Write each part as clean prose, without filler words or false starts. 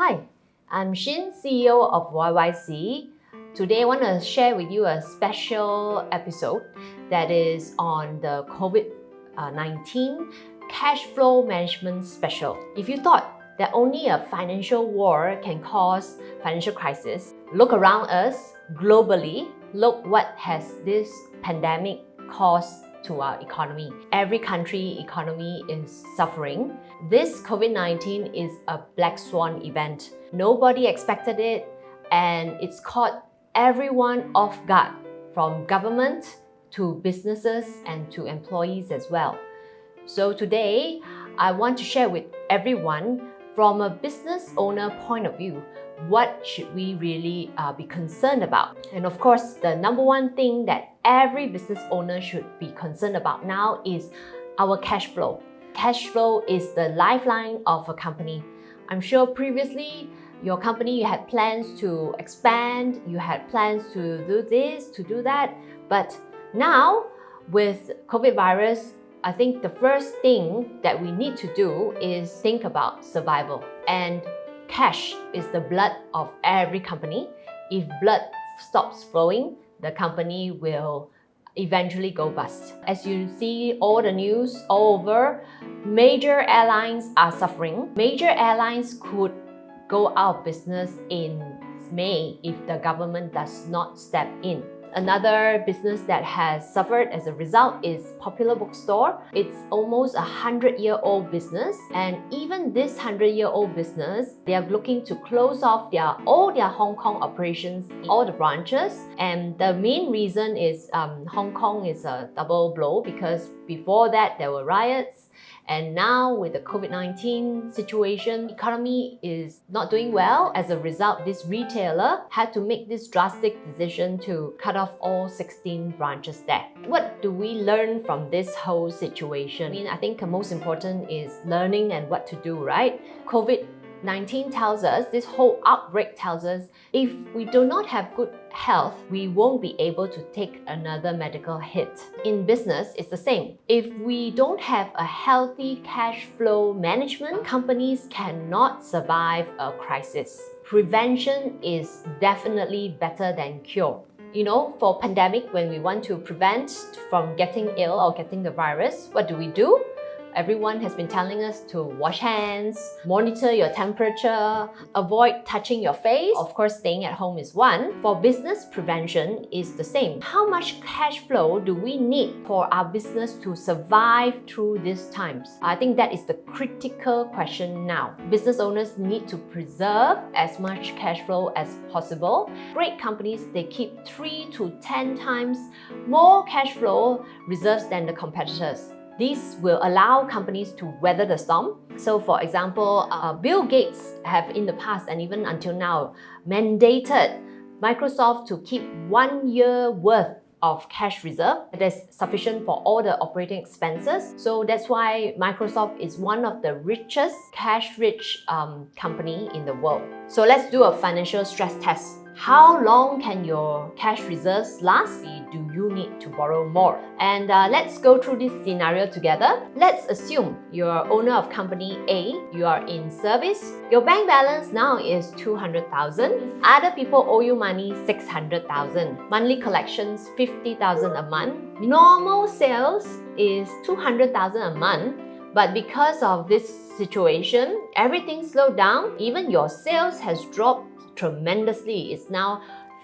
Hi, I'm Shin, CEO of YYC. Today I want to share with you a special episode that is on the COVID-19 cash flow management special. If you thought that only a financial war can cause financial crisis, look around us globally. Look what has this pandemic caused to our economy. Every country economy is suffering. This COVID-19 is a black swan event. Nobody expected it, and it's caught everyone off guard, from government to businesses and to employees as well. So today, I want to share with everyone from a business owner point of view, what should we really be concerned about? And of course, the number one thing that every business owner should be concerned about now is our cash flow. Cash flow is the lifeline of a company. I'm sure previously, your company, you had plans to expand, you had plans to do this, to do that. But now, with COVID virus, I think the first thing that we need to do is think about survival. And cash is the blood of every company. If blood stops flowing, the company will eventually go bust. As you see all the news all over, major airlines are suffering. Major airlines could go out of business in May if the government does not step in. Another business that has suffered as a result is Popular Bookstore. It's almost a 100-year-old business, and even this 100-year-old business, they are looking to close off all their Hong Kong operations, all the branches. And the main reason is Hong Kong is a double blow, because before that there were riots. And now with the COVID-19 situation, economy is not doing well. As a result, this retailer had to make this drastic decision to cut off all 16 branches there. What do we learn from this whole situation? I think the most important is learning and what to do, right? COVID-19 tells us, this whole outbreak tells us, if we do not have good health, we won't be able to take another medical hit. In business, it's the same. If we don't have a healthy cash flow management, companies cannot survive a crisis. Prevention is definitely better than cure. For pandemic, when we want to prevent from getting ill or getting the virus, what do? Everyone has been telling us to wash hands, monitor your temperature, avoid touching your face. Of course, staying at home is one. For business prevention is the same. How much cash flow do we need for our business to survive through these times? I think that is the critical question now. Business owners need to preserve as much cash flow as possible. Great companies, they keep 3 to 10 times more cash flow reserves than the competitors. This will allow companies to weather the storm. So for example, Bill Gates have in the past and even until now mandated Microsoft to keep 1 year worth of cash reserve that's sufficient for all the operating expenses. So that's why Microsoft is one of the richest cash-rich company in the world. So let's do a financial stress test. How long can your cash reserves last? Do you need to borrow more? And let's go through this scenario together. Let's assume you're owner of company A, you are in service. Your bank balance now is 200,000. Other people owe you money 600,000. Monthly collections 50,000 a month. Normal sales is 200,000 a month. But because of this situation, everything slowed down. Even your sales has dropped tremendously. It's now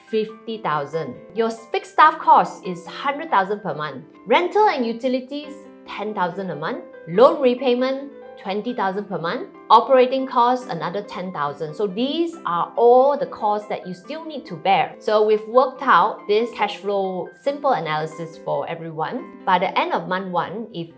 50,000. Your fixed staff cost is 100,000 per month. Rental and utilities 10,000 a month. Loan repayment 20,000 per month. Operating costs another 10,000. So these are all the costs that you still need to bear. So we've worked out this cash flow simple analysis for everyone. By the end of month 1, if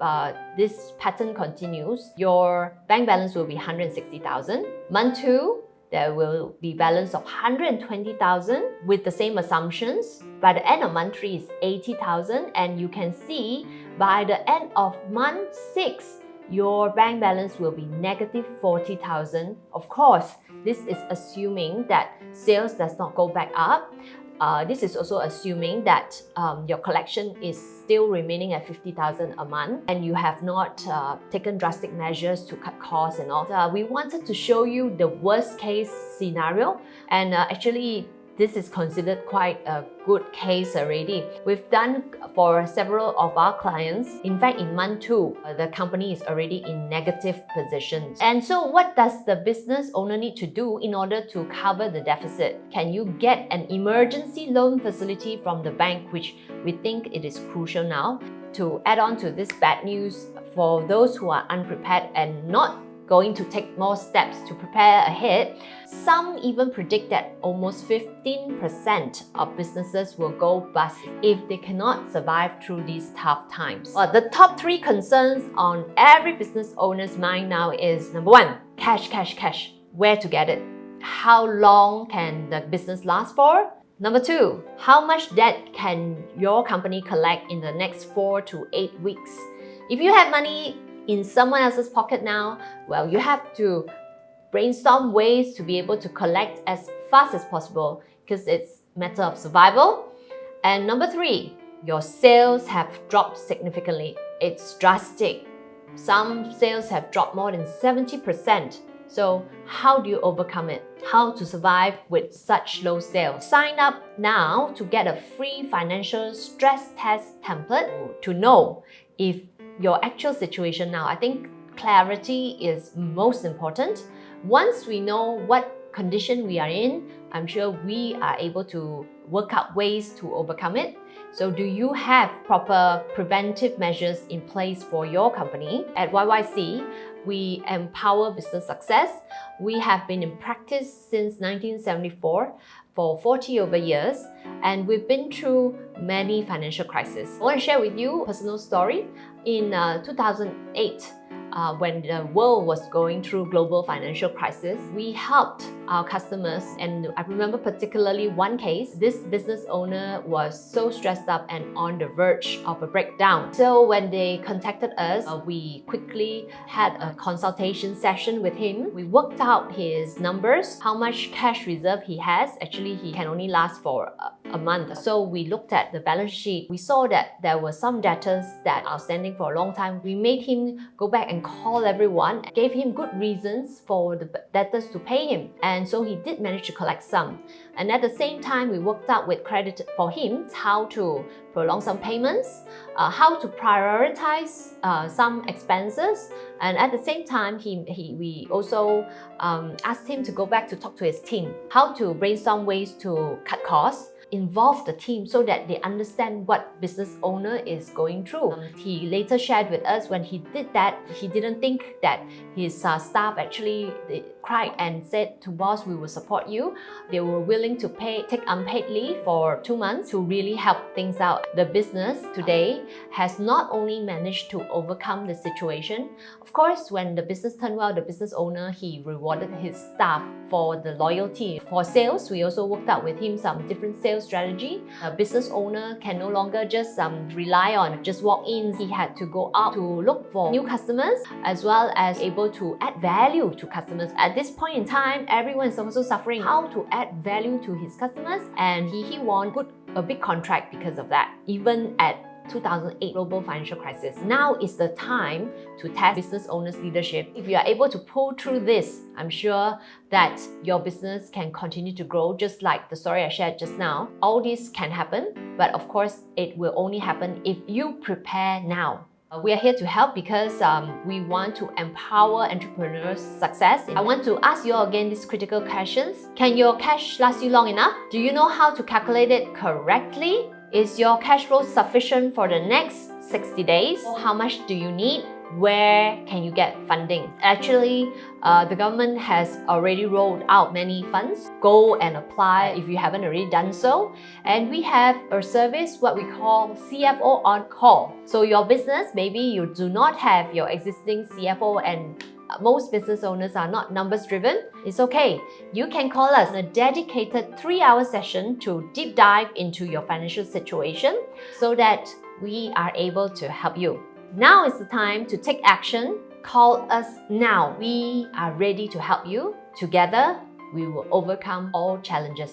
this pattern continues, your bank balance will be 160,000. Month 2, there will be balance of 120,000 with the same assumptions. By the end of month 3 is 80,000, and you can see by the end of month 6, your bank balance will be negative 40,000. Of course, this is assuming that sales does not go back up. This is also assuming that your collection is still remaining at 50,000 a month and you have not taken drastic measures to cut costs and all. We wanted to show you the worst case scenario, and actually this is considered quite a good case already. We've done for several of our clients. In fact, in month 2, the company is already in negative positions. And so what does the business owner need to do in order to cover the deficit? Can you get an emergency loan facility from the bank, which we think it is crucial now? To add on to this bad news, for those who are unprepared and not going to take more steps to prepare ahead, some even predict that almost 15% of businesses will go bust if they cannot survive through these tough times. The top 3 concerns on every business owner's mind now is number 1, cash. Where to get it? How long can the business last for? Number 2, how much debt can your company collect in the next 4 to 8 weeks? If you have money in someone else's pocket now, well, you have to brainstorm ways to be able to collect as fast as possible because it's a matter of survival. And number 3, your sales have dropped significantly. It's drastic. Some sales have dropped more than 70%. So how do you overcome it? How to survive with such low sales? Sign up now to get a free financial stress test template to know if your actual situation now. I think clarity is most important. Once we know what condition we are in, I'm sure we are able to work out ways to overcome it. So do you have proper preventive measures in place for your company? At YYC, we empower business success. We have been in practice since 1974 for 40 over years, and we've been through many financial crises. I want to share with you a personal story. In 2008, when the world was going through global financial crisis, we helped our customers, and I remember particularly one case. This business owner was so stressed up and on the verge of a breakdown. So when they contacted us, we quickly had a consultation session with him. We worked out his numbers, how much cash reserve he has. Actually, he can only last for a month. So we looked at the balance sheet. We saw that there were some debtors that are outstanding for a long time. We made him go back and call everyone, gave him good reasons for the debtors to pay him. And so he did manage to collect some. And at the same time, we worked out with credit for him how to prolong some payments, how to prioritize some expenses. And at the same time, we also asked him to go back to talk to his team, how to brainstorm ways to cut costs, involve the team so that they understand what business owner is going through. He later shared with us when he did that, he didn't think that his staff actually cried and said to boss, we will support you. They were willing to take unpaid leave for 2 months to really help things out. The business today has not only managed to overcome the situation. Of course, when the business turned well, the business owner, he rewarded his staff for the loyalty. For sales, we also worked out with him some different sales strategy. A business owner can no longer just rely on just walk-ins. He had to go out to look for new customers as well as able to add value to customers. At this point in time, everyone is also suffering how to add value to his customers, and he won a big contract because of that, even at 2008 global financial crisis. Now is the time to test business owners' leadership. If you are able to pull through this, I'm sure that your business can continue to grow, just like the story I shared just now. All this can happen, but of course, it will only happen if you prepare now. We are here to help because we want to empower entrepreneurs' success. I want to ask you all again these critical questions. Can your cash last you long enough? Do you know how to calculate it correctly? Is your cash flow sufficient for the next 60 days? How much do you need? Where can you get funding? Actually, the government has already rolled out many funds. Go and apply if you haven't already done so. And we have a service, what we call CFO on call. So your business, maybe you do not have your existing CFO, and most business owners are not numbers driven. It's okay. You can call us in a dedicated 3-hour session to deep dive into your financial situation so that we are able to help you. Now is the time to take action. Call us now. We are ready to help you. Together, we will overcome all challenges.